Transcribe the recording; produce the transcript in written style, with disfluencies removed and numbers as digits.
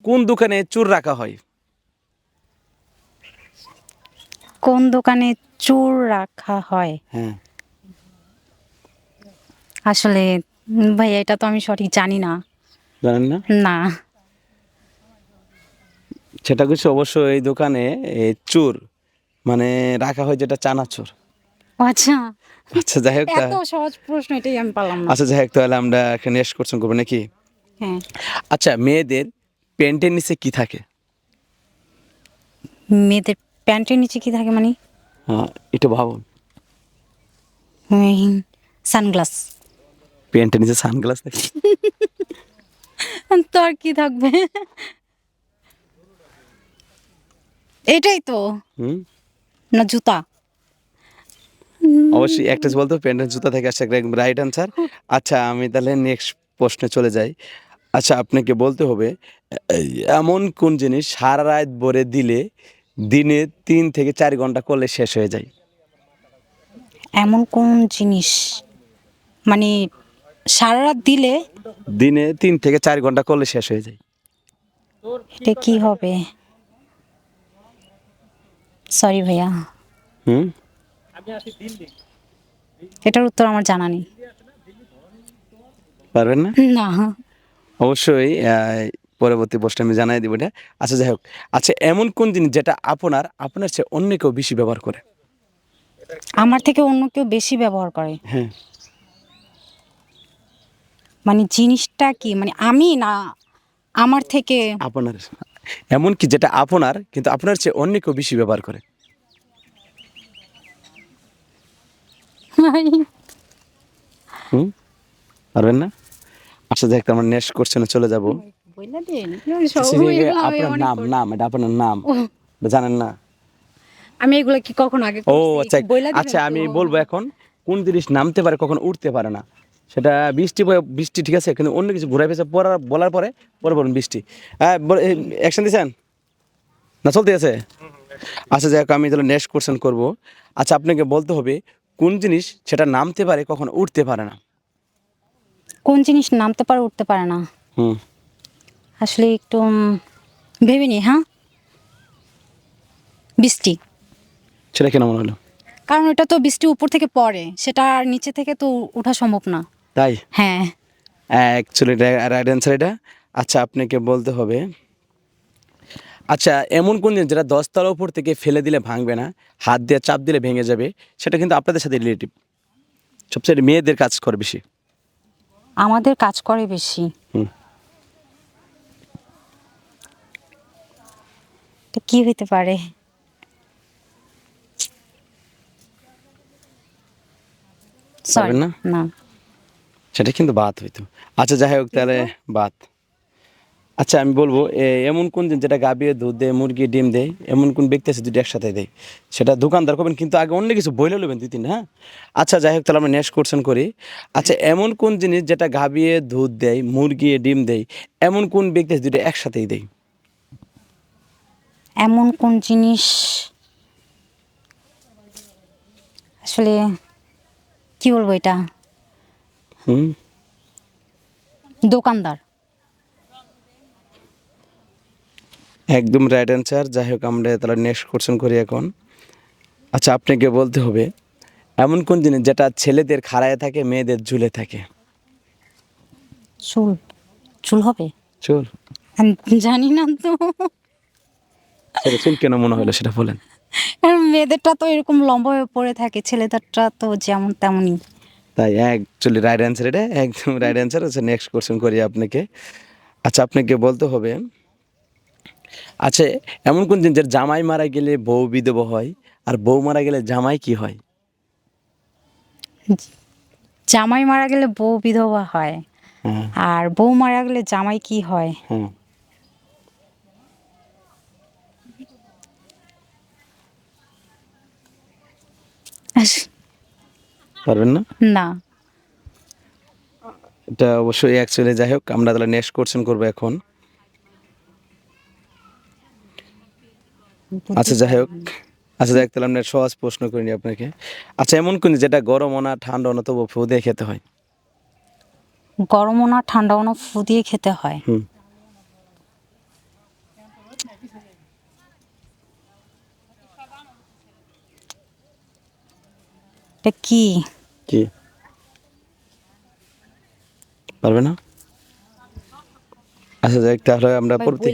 কোন দোকানে চুর রাখা হয়? কোন দোকানে চুর রাখা হয়? হ্যাঁ। আসলে ভাইয়া এটা তো আমি সঠিক জানি না। জানেন না? না। সেটা কিছু অবশ্য এই দোকানে চুর মানে রাখা হয় যেটা চানাচুর। ও আচ্ছা। আচ্ছা যাই হোক এত সহজ প্রশ্ন এটাই আমি পারলাম না। আচ্ছা যাই হোক তাহলে আমরা এখানে নেক্সট কোশ্চেন করবো নাকি? হ্যাঁ। আচ্ছা মেয়েদের প্যান্টের নিচে কি থাকে? মেয়েদের প্যান্টের নিচে কি থাকে মানে? হ্যাঁ একটু ভাবুন। সানগ্লাস। প্যান্টের নিচে সানগ্লাস থাকে? তো আর কি থাকবে? এটাই তো। হুম না জুতা। অবশ্যই একটা বলতো প্যান্টের জুতা থেকে আসছে একদম রাইট আনসার। আচ্ছা আমি তাহলে নেক্সট প্রশ্নে চলে যাই। আচ্ছা আপনাকে বলতে হবে এই, এমন কোন জিনিস সারা রাত ভরে দিলে দিনে 3 থেকে 4 ঘন্টা করলে শেষ হয়ে যায়? এমন কোন জিনিস মানে সারা রাত দিলে দিনে 3 থেকে 4 ঘন্টা করলে শেষ হয়ে যায়। এটা কি হবে? সরি ভাইয়া, হুম এটার উত্তর আমার জানা নেই। পারবেন না? না। অবশ্যই পরবর্তী প্রশ্নে আমি জানাই দিব এটা। আচ্ছা যাই হোক। আচ্ছা এমন কোন জিনিস যেটা আপনার চেয়ে অন্য কেউ বেশি ব্যবহার করে? আমার থেকে অন্য কেউ বেশি ব্যবহার করে হ্যাঁ মানে জিনিসটা কি মানে আমি না আমার থেকে? আপনার এমন কি যেটা আপনার কিন্তু আপনার চেয়ে অন্য কেউ বেশি ব্যবহার করে? হুম পারবেন না? আচ্ছা দেখ আমরা নেক্সট কোশ্চেনে চলে যাব। বইলা দিন। আপনার নাম এটা আপনার নাম এটা জানেন না? আমি এগুলো কি কখন আগে ও করছি? আচ্ছা বইলা দিবেন আচ্ছা তো। আমি বলবো এখন কোন জিনিস নামতে পারে কখন উঠতে পারে না? সেটা বৃষ্টি ঠিক আছে কিন্তু অন্য কিছু ঘুরাই পেয়েছে বলার পরে পরে বলুন বৃষ্টি। হ্যাঁ অ্যাকশন দিয়েছেন না চলতে আছে? আচ্ছা যাই হোক আমি তাহলে নেক্সট কোশ্চেন করবো। আচ্ছা আপনাকে বলতে হবে কোন জিনিস সেটা নামতে পারে কখনো উঠতে পারে না? কোন জিনিস নামতে পারে উঠতে পারে না? হুম আসলে একটু ভেবে নি। হ্যাঁ, বৃষ্টি। সেটা কেন মনে হলো? কারণ ওটা তো বৃষ্টি উপর থেকে পড়ে, সেটা আর নিচে থেকে তো ওঠা সম্ভব না। তাই হ্যাঁ। অ্যাকচুয়ালি রাইট অ্যান্সার এটা। আচ্ছা আপনাকে বলতে হবে আচ্ছা এমন কোন জিনিস যেটা 10 তলা উপর থেকে ফেলে দিলে ভাঙবে না, হাত দিয়ে চাপ দিলে ভেঙে যাবে, সেটা কিন্তু আপনাদের সাথে রিলেটিভ, সবচেয়ে মেয়েদের কাজ করে বেশি। আমাদের কাজ করে বেশি। হুম তো কি হইতে পারে? সরি। পারবেন না? না। সেটা কিন্তু ভাত হইতো। আচ্ছা যাই হোক তাহলে ভাত। আচ্ছা আমি বলবো এমন কোন জিনিস যেটা গাভীর দুধ দেয়, মুরগি ডিম দেয়, এমন কোন ব্যক্তি আছে দুটো একসাথে দেয়? সেটা দোকানদার করবেন কিন্তু আগে অন্য কিছু বইলে নেবেন 2-3 হ্যাঁ। আচ্ছা যাই হোক তাহলে আমরা নেক্সট কোশ্চেন করি। আচ্ছা এমন কোন জিনিস যেটা গাভীর দুধ দেয়, মুরগি ডিম দেয়, এমন কোন ব্যক্তি আছে দুটো একসাথেই দেয়? এমন কোন জিনিস আসলে কি বলবো এটা? হুম দোকানদার। একদম রাইট অ্যান্সার। যাই হোক আমরা তাহলে নেক্সট কোশ্চেন করি এখন। আচ্ছা আপনাকে বলতে হবে এমন কোন জিনিস যেটা ছেলেদের খাড়ায় থাকে মেয়েদের ঝুলে থাকে? চুল। চুল হবে? চুল? আমি জানি না তো। সেটা চুল কেন মনে হলো সেটা বলেন। কারণ মেয়েদেরটা তো এরকম লম্বা হয়ে পড়ে থাকে, ছেলেদেরটা তো যেমন তেমনই। তাই অ্যাকচুয়ালি রাইট অ্যান্সার এটা একদম রাইট অ্যান্সার। আচ্ছা নেক্সট কোশ্চেন করি আপনাকে। আচ্ছা আপনাকে বলতে হবে আচ্ছা এমন কোন জিনিস যার জামাই মারা গেলে বউ বিধবা হয় আর বউ মারা গেলে জামাই কি হয়? জামাই মারা গেলে বউ বিধবা হয় হ্যাঁ আর বউ মারা গেলে জামাই কি হয়? হ্যাঁ পারবেন না? না। এটা অবশ্যই অ্যাকচুয়ালি যাই হোক আমরা তাহলে নেক্সট কোশ্চেন করবো এখন। আচ্ছা যাই হোক আচ্ছা যাই হোক তাহলে আমরা সহজ প্রশ্ন করিনি আপনাকে। আচ্ছা এমন কোন জিনিস যেটা গরমও না ঠান্ডাও না তবু ফু দিয়ে খেতে হয়? গরমও না ঠান্ডাও না, ফু দিয়ে খেতে হয়। হুম এটা কি? কি পারবে না? আচ্ছা যাই হোক, তাহলে আমরা ভাই, পরবর্তী